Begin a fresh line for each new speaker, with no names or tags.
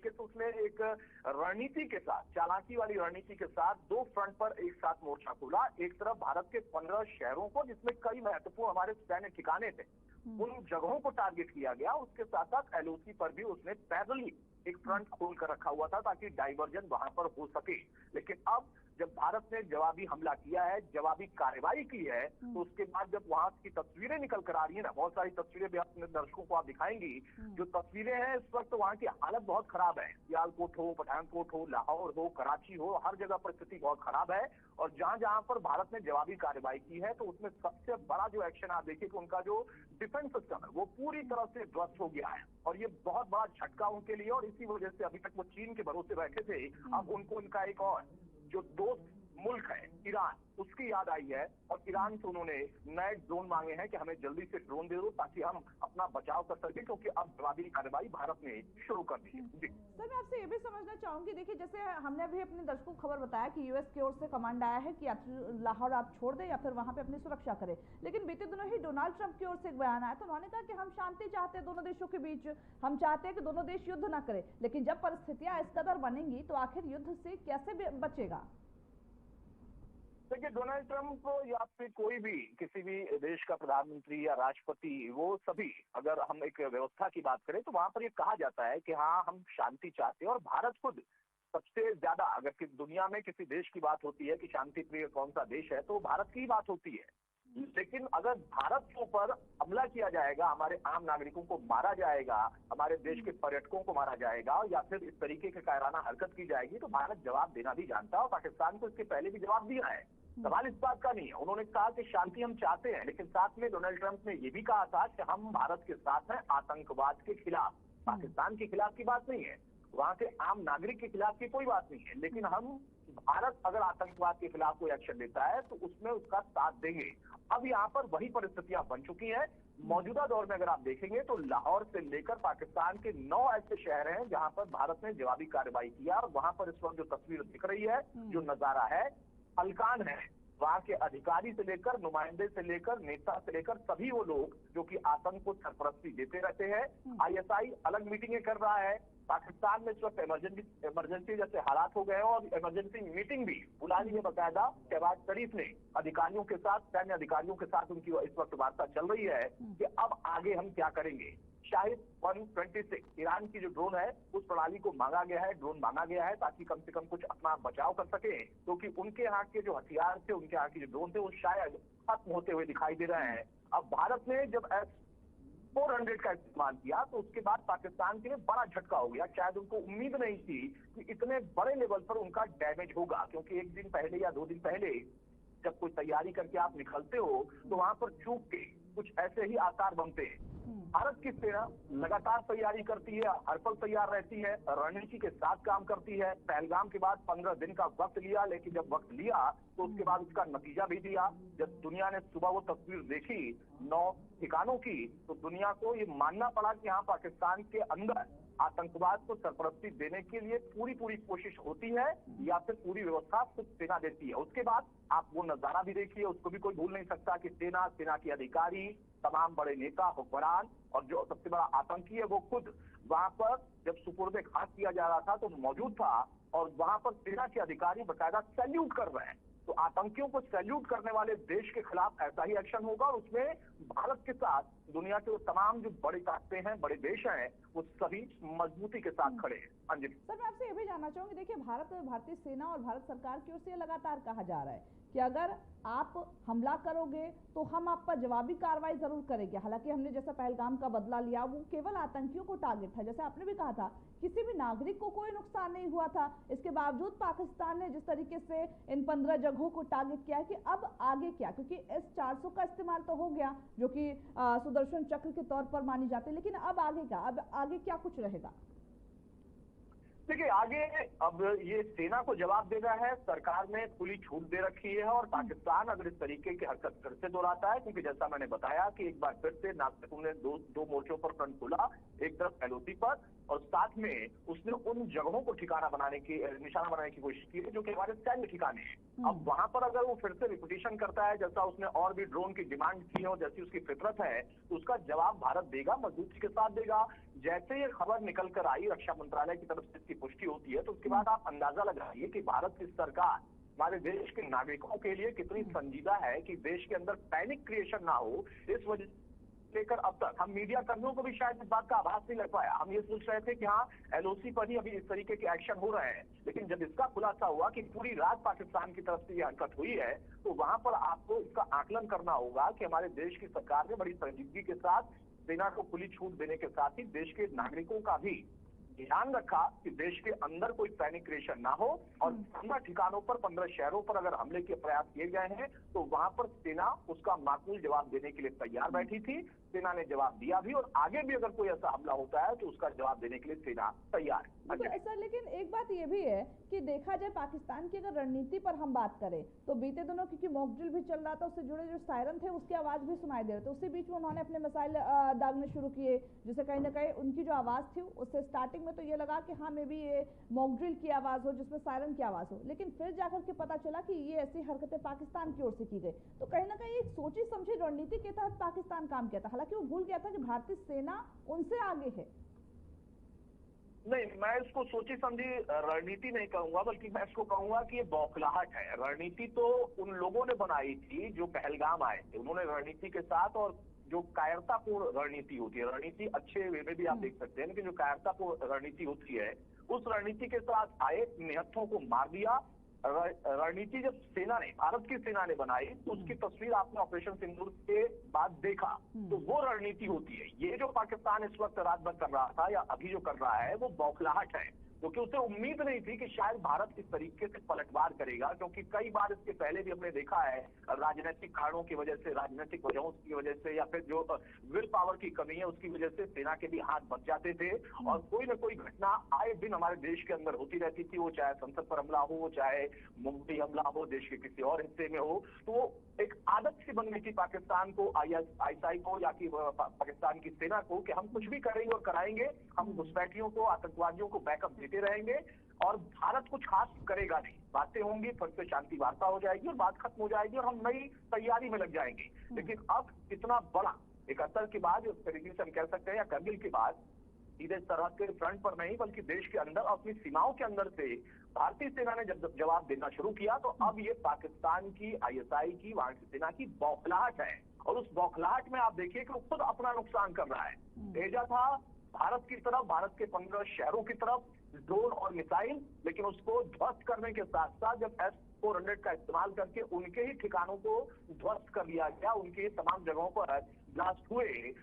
देखे तो उसने एक रणनीति के साथ, चालाकी वाली रणनीति के साथ दो फ्रंट पर एक साथ मोर्चा खोला। एक तरफ भारत के 15 शहरों को, जिसमें कई महत्वपूर्ण हमारे सैन्य ठिकाने थे, उन जगहों को टारगेट किया गया। उसके साथ साथ एलओसी पर भी उसने पैरेलली एक फ्रंट खोल कर रखा हुआ था ताकि डाइवर्जन वहां पर हो सके। लेकिन अब जब भारत ने जवाबी हमला किया है, जवाबी कार्रवाई की है, तो उसके बाद जब वहां की तस्वीरें निकल कर आ रही है ना, बहुत सारी तस्वीरें भी अपने दर्शकों को आप दिखाएंगी। जो तस्वीरें हैं इस वक्त वहां की हालत बहुत खराब है। सियालकोट हो, पठानकोट हो, लाहौर हो, कराची हो, हर जगह परिस्थिति बहुत खराब है। और जहां जहां पर भारत ने जवाबी कार्रवाई की है, तो उसमें सबसे बड़ा जो एक्शन आप देखिए कि उनका जो डिफेंस सिस्टम है वो पूरी तरह से ध्वस्त हो गया है। और ये बहुत बड़ा झटका उनके लिए, और इसी वजह से अभी तक वो चीन के भरोसे बैठे थे, अब उनको इनका एक और जो दोस्त मुल्क है ईरान, उसकी याद आई है। और ईरान से उन्होंने नए ड्रोन मांगे हैं कि हमें जल्दी से ड्रोन दे दो ताकि हम अपना बचाव कर सके, क्योंकि अब जवाबी कार्रवाई भारत ने शुरू कर दी है।
सर, मैं आपसे ये भी समझना चाहूंगी, देखिए जैसे हमने अभी अपने दर्शकों को खबर बताया कि यूएस की ओर से कमांड आया है कि लाहौर आप छोड़ दें या फिर वहां पे अपनी सुरक्षा करें। लेकिन बीते दिनों ही डोनाल्ड ट्रंप की ओर से एक बयान आया, तो उन्होंने कहा कि हम शांति चाहते हैं दोनों देशों के बीच, हम चाहते हैं कि दोनों देश युद्ध ना करें। लेकिन जब परिस्थितियां इस कदर बनेंगी तो आखिर युद्ध से कैसे बचेगा?
देखिए, डोनाल्ड ट्रंप या फिर कोई भी किसी भी देश का प्रधानमंत्री या राष्ट्रपति, वो सभी, अगर हम एक व्यवस्था की बात करें तो वहां पर ये कहा जाता है कि हाँ हम शांति चाहते हैं। और भारत खुद सबसे ज्यादा, अगर दुनिया में किसी देश की बात होती है कि शांति प्रिय कौन सा देश है, तो भारत की बात होती है। लेकिन अगर भारत के ऊपर हमला किया जाएगा, हमारे आम नागरिकों को मारा जाएगा, हमारे देश के पर्यटकों को मारा जाएगा, या फिर इस तरीके की कायराना हरकत की जाएगी, तो भारत जवाब देना भी जानता है और पाकिस्तान को इसके पहले भी जवाब दिया है। सवाल इस बात का नहीं है। उन्होंने कहा कि शांति हम चाहते हैं, लेकिन साथ में डोनाल्ड ट्रंप ने यह भी कहा था कि हम भारत के साथ हैं आतंकवाद के खिलाफ। पाकिस्तान के खिलाफ की बात नहीं है, वहां के आम नागरिक के खिलाफ की कोई बात नहीं है। लेकिन हम, भारत अगर आतंकवाद के खिलाफ कोई एक्शन लेता है तो उसमें उसका साथ देंगे। अब यहाँ पर वही परिस्थितियां बन चुकी हैं। मौजूदा दौर में अगर आप देखेंगे तो लाहौर से लेकर पाकिस्तान के 9 ऐसे शहर हैं जहां पर भारत ने जवाबी कार्रवाई किया। और वहां पर इस वक्त जो तस्वीर दिख रही है, जो नजारा है, हल्कान है। वहां के अधिकारी से लेकर, नुमाइंदे से लेकर, नेता से लेकर, सभी वो लोग जो कि आतंक को सरपरस्ती देते रहते हैं। आईएसआई अलग मीटिंगें कर रहा है। पाकिस्तान में इस वक्त इमरजेंसी जैसे हालात हो गए हैं, और इमरजेंसी मीटिंग भी बुला ली है बाकायदा। शहबाज शरीफ ने अधिकारियों के साथ, सैन्य अधिकारियों के साथ उनकी इस वक्त वार्ता चल रही है कि अब आगे हम क्या करेंगे। शाहिद 126 ईरान की जो ड्रोन है, उस प्रणाली को मांगा गया है, ड्रोन मांगा गया है, ताकि कम से कम कुछ अपना बचाव कर सके, क्योंकि उनके यहाँ के जो हथियार थे, उनके यहाँ के जो ड्रोन थे, वो शायद खत्म होते हुए दिखाई दे रहे हैं। अब भारत ने जब S-400 का इस्तेमाल किया तो उसके बाद पाकिस्तान के लिए बड़ा झटका हो गया। शायद उनको उम्मीद नहीं थी कि इतने बड़े लेवल पर उनका डैमेज होगा, क्योंकि एक दिन पहले या 2 दिन पहले जब कोई तैयारी करके आप निकलते हो तो वहां पर चूक के कुछ ऐसे ही आकार बनते हैं। भारत की सेना लगातार तैयारी करती है, हर पल तैयार रहती है, रणनीति के साथ काम करती है। पहलगाम के बाद 15 दिन का वक्त लिया, लेकिन जब वक्त लिया तो उसके बाद उसका नतीजा भी दिया। जब दुनिया ने सुबह वो तस्वीर देखी 9 ठिकानों की, तो दुनिया को ये मानना पड़ा कि यहाँ पाकिस्तान के अंदर आतंकवाद को सरपरस्ती देने के लिए पूरी कोशिश होती है, या फिर पूरी व्यवस्था खुद सेना देती है। उसके बाद आप वो नजारा भी देखिए, उसको भी कोई भूल नहीं सकता कि सेना के अधिकारी, तमाम बड़े नेता, हुक्मरान और जो सबसे बड़ा आतंकी है वो खुद वहां पर जब सुपुर्द खाक किया जा रहा था तो मौजूद था। और वहां पर सेना के अधिकारी बकायदा सैल्यूट कर रहे हैं। तो आतंकियों को सैल्यूट करने वाले देश के खिलाफ ऐसा ही एक्शन होगा, और उसमें भारत के साथ दुनिया के तमाम जो बड़ी ताकतें हैं, बड़े देश हैं, वो सभी मजबूती के साथ खड़े हैं। अंजलि
सर, मैं आपसे ये भी जानना चाहूंगी, देखिए भारतीय सेना और भारत सरकार की ओर से लगातार कहा जा रहा है कि अगर आप हमला करोगे तो हम आप पर जवाबी कार्रवाई जरूर करेंगे। हालांकि हमने जैसा पहलगाम का बदला लिया वो केवल आतंकियों को टारगेट था, जैसे आपने भी कहा था किसी भी नागरिक को कोई नुकसान नहीं हुआ था। इसके बावजूद पाकिस्तान ने जिस तरीके से इन 15 जगहों को टारगेट किया है कि अब आगे क्या, क्योंकि S-400 का इस्तेमाल तो हो गया जो कि सुदर्शन चक्र के तौर पर मानी जाती है, लेकिन अब आगे क्या, अब आगे क्या कुछ रहेगा?
देखिए, आगे अब ये सेना को जवाब देना है। सरकार ने खुली छूट दे रखी है, और पाकिस्तान अगर इस तरीके की हरकत फिर से दोहराता है, क्योंकि जैसा मैंने बताया कि एक बार फिर से ने दो मोर्चों पर फ्रंट खोला, एक तरफ एलओसी पर, और साथ में उसने उन जगहों को निशाना बनाने की कोशिश की है जो कि हमारे सैन्य ठिकाने हैं। अब वहां पर अगर वो फिर से रिपीटेशन करता है, जैसा उसने और भी ड्रोन की डिमांड की है और जैसी उसकी फितरत है, तो उसका जवाब भारत देगा, मजबूती के साथ देगा। जैसे ये खबर निकल कर आई रक्षा मंत्रालय की तरफ से इसकी पुष्टि होती है, तो उसके बाद आप अंदाजा लगाइए कि भारत की सरकार हमारे देश के नागरिकों के लिए कितनी संजीदा है कि देश के अंदर पैनिक क्रिएशन ना हो। इस वजह लेकर अब तक हम मीडिया कर्मियों को भी शायद इस बात का आभास नहीं लग पाया। हम ये सोच रहे थे कि हाँ, एलओसी पर ही अभी इस तरीके के एक्शन हो रहे हैं, लेकिन जब इसका खुलासा हुआ कि पूरी रात पाकिस्तान की तरफ से ये हरकत हुई है, तो वहां पर आपको इसका आकलन करना होगा कि हमारे देश की सरकार ने बड़ी संजीदगी के साथ सेना को खुली छूट देने के साथ ही देश के नागरिकों का भी ध्यान रखा कि देश के अंदर कोई पैनिक क्रिएशन ना हो, और 15 ठिकानों पर 15 शहरों पर अगर हमले के प्रयास किए गए हैं तो वहां पर सेना उसका माकूल जवाब देने के लिए तैयार बैठी थी। सेना ने जवाब दिया भी, और आगे भी अगर कोई ऐसा हमला होता है तो उसका जवाब देने के लिए सेना तैयार है।
तो सर, लेकिन एक बात ये भी है कि देखा जाए पाकिस्तान की अगर रणनीति पर हम बात करें तो बीते दिनों क्योंकि मॉक ड्रिल भी चल रहा था, उससे जुड़े जो सायरन थे उसकी आवाज भी सुनाई दे रही थी। उसी बीच में उन्होंने अपने मिसाइल दागने शुरू किए, जिससे कहीं ना कहीं उनकी जो आवाज थी उससे स्टार्टिंग में तो ये लगा कि हाँ मे बी ये मॉक ड्रिल की आवाज हो जिसमें सायरन की आवाज हो, लेकिन फिर जाकर के पता चला कि ये ऐसी हरकतें पाकिस्तान की ओर से की गई। तो कहीं ना कहीं एक सोची समझी रणनीति के तहत पाकिस्तान काम किया था, हालांकि वो भूल गया था कि भारतीय सेना उनसे आगे है।
नहीं, मैं इसको सोची समझी रणनीति नहीं कहूंगा, बल्कि मैं इसको कहूंगा कि ये बौखलाहट है। रणनीति तो उन लोगों ने बनाई थी जो पहलगाम आए थे, उन्होंने रणनीति के साथ, और जो कायरतापूर्ण रणनीति होती है, रणनीति अच्छे वे में भी आप देख सकते हैं, लेकिन जो कायरतापूर्ण रणनीति होती है उस रणनीति के साथ आए, निहत्थों को मार दिया। रणनीति जब सेना ने, भारत की सेना ने बनाई तो उसकी तस्वीर आपने ऑपरेशन सिंदूर के बाद देखा, तो वो रणनीति होती है। ये जो पाकिस्तान इस वक्त रात भर कर रहा था या अभी जो कर रहा है वो बौखलाहट है, क्योंकि उसे उम्मीद नहीं थी कि शायद भारत इस तरीके से पलटवार करेगा, क्योंकि कई बार इसके पहले भी हमने देखा है राजनीतिक कारणों की वजह से, राजनीतिक वजहों की वजह से, या फिर जो विल पावर की कमी है उसकी वजह से सेना के भी हाथ बच जाते थे, और कोई ना कोई घटना आए दिन हमारे देश के अंदर होती रहती थी, वो चाहे संसद पर हमला हो, चाहे मुंबई हमला हो, देश के किसी और हिस्से में हो। तो एक आदत सी बन गई थी पाकिस्तान को, आईएसआई को, या कि पाकिस्तान की सेना को, कि हम कुछ भी करेंगे और कराएंगे, हम घुसपैठियों को, आतंकवादियों को बैकअप देते रहेंगे, और भारत कुछ खास करेगा नहीं। बातें होंगी, फिर से शांति वार्ता हो जाएगी और बात खत्म हो जाएगी और हम नई तैयारी में लग जाएंगे। लेकिन अब इतना बड़ा 71 के बाद, उस तरीके से हम कह सकते हैं, या करगिल के बाद, सीधे सरहद के फ्रंट पर नहीं बल्कि देश के अंदर, अपनी सीमाओं के अंदर से भारतीय सेना ने जब जवाब देना शुरू किया, तो अब ये पाकिस्तान की, आईएसआई की, वहां की सेना की बौखलाहट है। और उस बौखलाहट में आप देखिए कि वो खुद अपना नुकसान कर रहा है। भेजा था भारत की तरफ, भारत के 15 शहरों की तरफ ड्रोन और मिसाइल, लेकिन उसको ध्वस्त करने के साथ साथ जब S-400 का इस्तेमाल करके उनके ही ठिकानों को ध्वस्त कर दिया गया, उनके तमाम जगहों पर ब्लास्ट हुए,